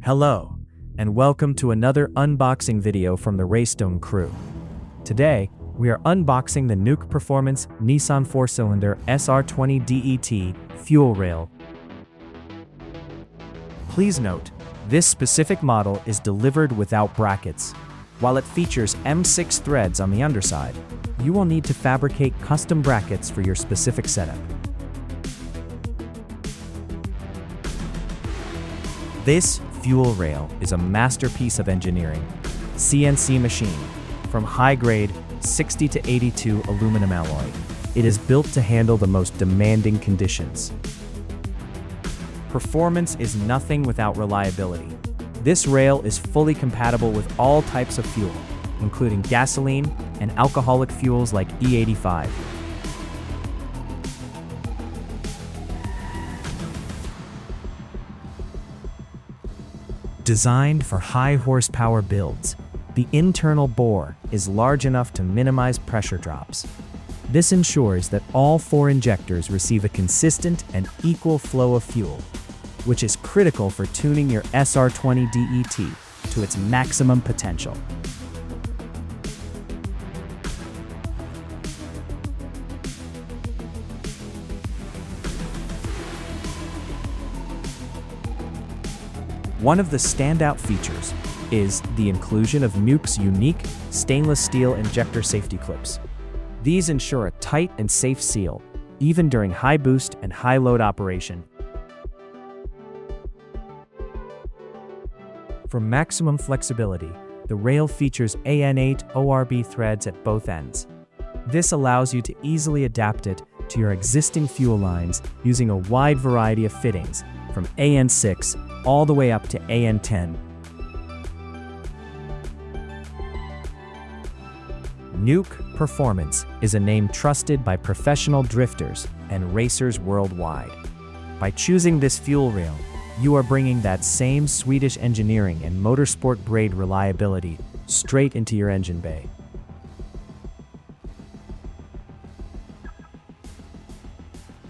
Hello, and welcome to another unboxing video from the Racedom crew. Today, we are unboxing the Nuke Performance Nissan 4-cylinder SR20DET fuel rail. Please note, this specific model is delivered without brackets. While it features M6 threads on the underside, you will need to fabricate custom brackets for your specific setup. This fuel rail is a masterpiece of engineering, CNC-machined, from high-grade 60 to 82 aluminum alloy. It is built to handle the most demanding conditions. Performance is nothing without reliability. This rail is fully compatible with all types of fuel, including gasoline and alcoholic fuels like E85. Designed for high horsepower builds, the internal bore is large enough to minimize pressure drops. This ensures that all 4 injectors receive a consistent and equal flow of fuel, which is critical for tuning your SR20DET to its maximum potential. One of the standout features is the inclusion of Nuke's unique stainless steel Injector Safety Clips. These ensure a tight and safe seal, even during high boost and high load operation. For maximum flexibility, the rail features AN8 ORB threads at both ends. This allows you to easily adapt it to your existing fuel lines using a wide variety of fittings, from AN6 all the way up to AN10. Nuke Performance is a name trusted by professional drifters and racers worldwide. By choosing this fuel rail, you are bringing that same Swedish engineering and motorsport-grade reliability straight into your engine bay.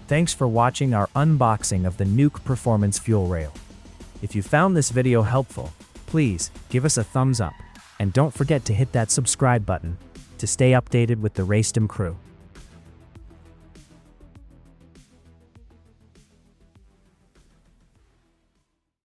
Thanks for watching our unboxing of the Nuke Performance fuel rail. If you found this video helpful, please give us a thumbs up, and don't forget to hit that subscribe button to stay updated with the Racedom crew.